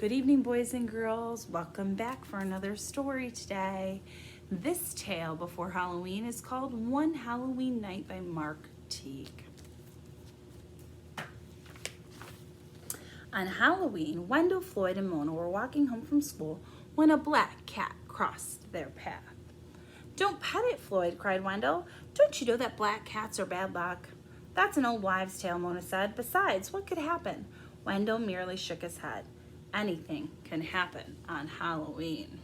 Good evening, boys and girls. Welcome back for another story today. This tale before Halloween is called One Halloween Night by Mark Teague. On Halloween, Wendell, Floyd, and Mona were walking home from school when a black cat crossed their path. "Don't pet it, Floyd," cried Wendell. "Don't you know that black cats are bad luck?" "That's an old wives' tale," Mona said. "Besides, what could happen?" Wendell merely shook his head. Anything can happen on Halloween.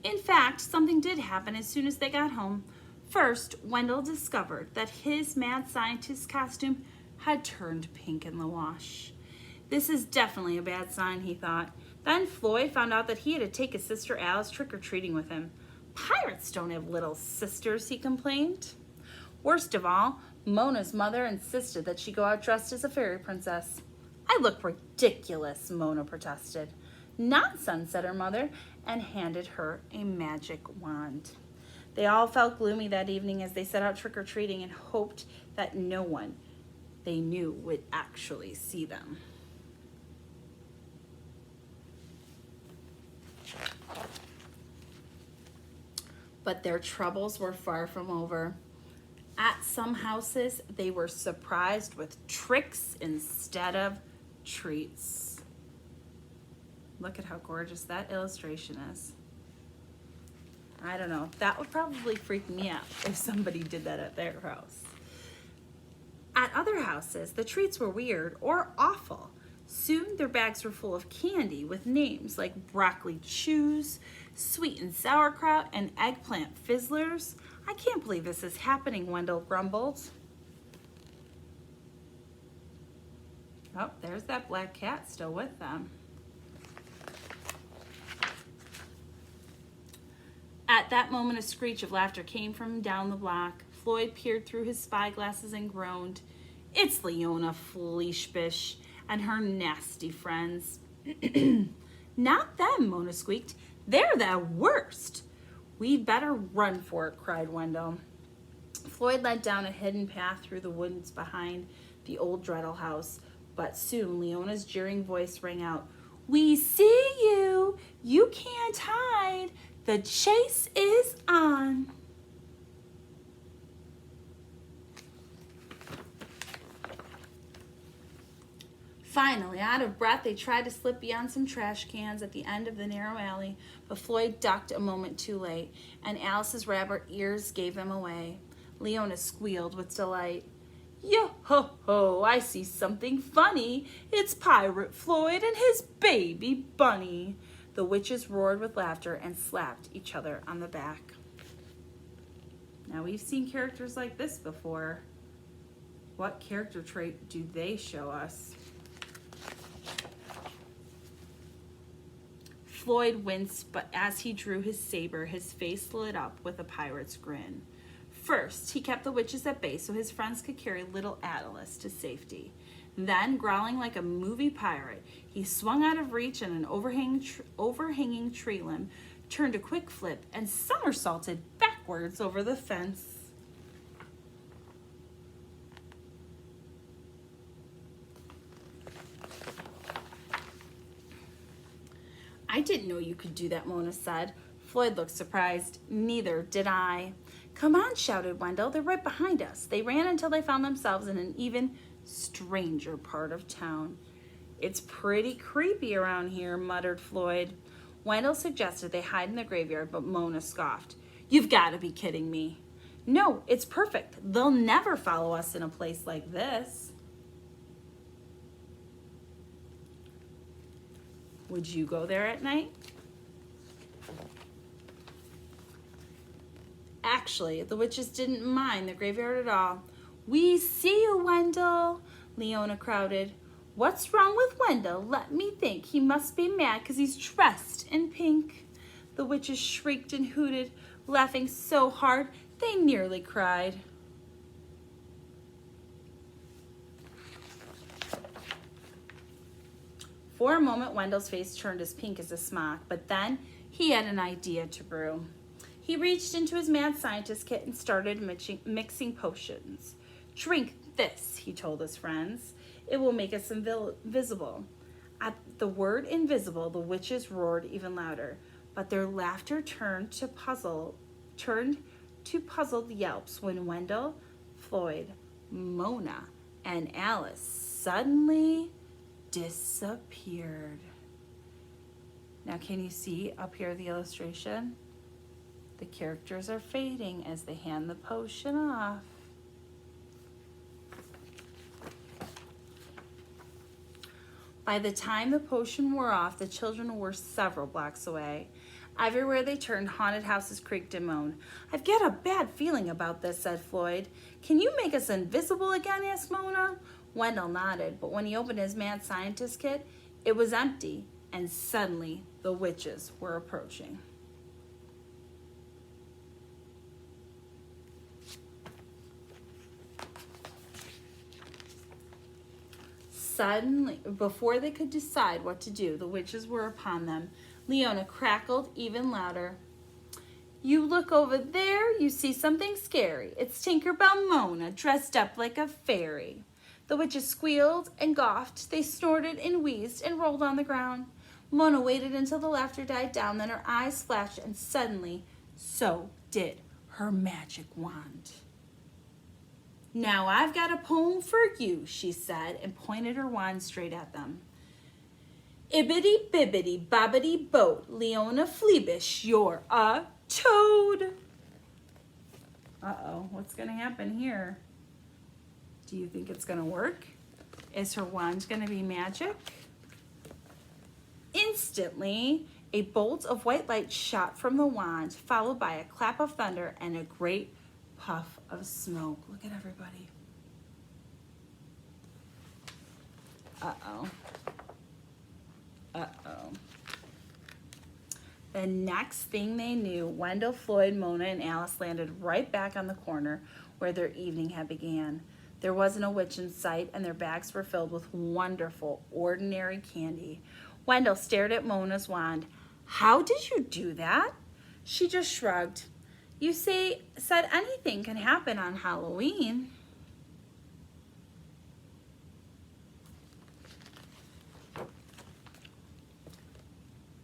In fact, something did happen as soon as they got home. First, Wendell discovered that his mad scientist costume had turned pink in the wash. This is definitely a bad sign, he thought. Then Floyd found out that he had to take his sister Alice trick-or-treating with him. "Pirates don't have little sisters," he complained. Worst of all, Mona's mother insisted that she go out dressed as a fairy princess. "I look ridiculous," Mona protested. "Nonsense," said her mother, and handed her a magic wand. They all felt gloomy that evening as they set out trick-or-treating and hoped that no one they knew would actually see them. But their troubles were far from over. At some houses, they were surprised with tricks instead of treats. Look at how gorgeous that illustration is. I don't know, that would probably freak me out if somebody did that at their house. At other houses, the treats were weird or awful. Soon their bags were full of candy with names like broccoli chews, sweet and sauerkraut, and eggplant fizzlers. "I can't believe this is happening," Wendell grumbled. Oh, there's that black cat still with them. At that moment, a screech of laughter came from down the block. Floyd peered through his spyglasses and groaned. "It's Leona Fleeshbish and her nasty friends." "Not them," Mona squeaked. "They're the worst." "We'd better run for it," cried Wendell. Floyd led down a hidden path through the woods behind the old Dreddle house, but soon Leona's jeering voice rang out. "We see you! You can't hide! The chase is on!" Finally, out of breath, they tried to slip beyond some trash cans at the end of the narrow alley, but Floyd ducked a moment too late, and Alice's rabbit ears gave them away. Leona squealed with delight. "Yo-ho-ho, I see something funny. It's Pirate Floyd and his baby bunny." The witches roared with laughter and slapped each other on the back. Now, we've seen characters like this before. What character trait do they show us? Floyd winced, but as he drew his saber, his face lit up with a pirate's grin. First, he kept the witches at bay so his friends could carry little Atlas to safety. Then, growling like a movie pirate, he swung out of reach on an overhanging tree limb, turned a quick flip, and somersaulted backwards over the fence. "I didn't know you could do that," Mona said. Floyd looked surprised. "Neither did I." "Come on," shouted Wendell. "They're right behind us." They ran until they found themselves in an even stranger part of town. "It's pretty creepy around here," muttered Floyd. Wendell suggested they hide in the graveyard, but Mona scoffed. "You've got to be kidding me." "No, it's perfect. They'll never follow us in a place like this." Would you go there at night? Actually, the witches didn't mind the graveyard at all. "We see you, Wendell," Leona crowded. "What's wrong with Wendell? Let me think. He must be mad because he's dressed in pink." The witches shrieked and hooted, laughing so hard they nearly cried. For a moment, Wendell's face turned as pink as a smock, but then he had an idea to brew. He reached into his mad scientist kit and started mixing potions. Drink this, he told his friends. It will make us invisible. At the word invisible, the witches roared even louder, but their laughter turned to puzzled yelps when Wendell, Floyd, Mona, and Alice suddenly disappeared. Now, can you see up here the illustration? The characters are fading as they hand the potion off. By the time the potion wore off, the children were several blocks away. Everywhere they turned, haunted houses creaked and moaned. I've got a bad feeling about this, said Floyd. Can you make us invisible again, asked Mona. Wendell nodded, but when he opened his mad scientist kit, it was empty, and suddenly the witches were approaching. Suddenly, before they could decide what to do, the witches were upon them. Leona crackled even louder. You look over there, you see something scary. It's Tinkerbell Mona, dressed up like a fairy. The witches squealed and gawked. They snorted and wheezed and rolled on the ground. Mona waited until the laughter died down, then her eyes flashed, and suddenly, so did her magic wand. Now I've got a poem for you, she said, and pointed her wand straight at them. Ibbity bibbity bobbity boat, Leona Fleabish, you're a toad. Uh-oh, what's gonna happen here? Do you think it's gonna work? Is her wand gonna be magic? Instantly, a bolt of white light shot from the wand, followed by a clap of thunder and a great puff of smoke. Look at everybody. Uh-oh. Uh-oh. The next thing they knew, Wendell, Floyd, Mona, and Alice landed right back on the corner where their evening had began. There wasn't a witch in sight, and their bags were filled with wonderful, ordinary candy. Wendell stared at Mona's wand. How did you do that? She just shrugged. You said anything can happen on Halloween.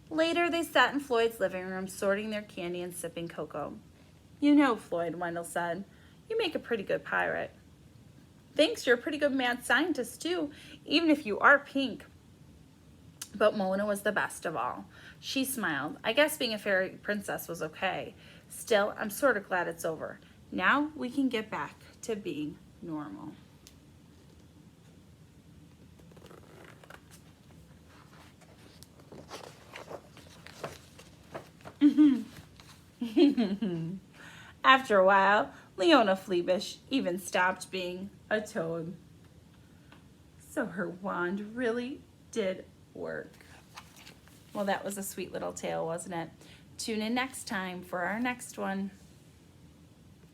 Later, they sat in Floyd's living room, sorting their candy and sipping cocoa. You know, Floyd, Wendell said, you make a pretty good pirate. Thanks, you're a pretty good mad scientist, too, even if you are pink. But Mona was the best of all. She smiled. I guess being a fairy princess was okay. Still, I'm sort of glad it's over. Now we can get back to being normal. After a while, Leona Fleabish even stopped being a toad. So her wand really did work. Well, that was a sweet little tale, wasn't it? Tune in next time for our next one.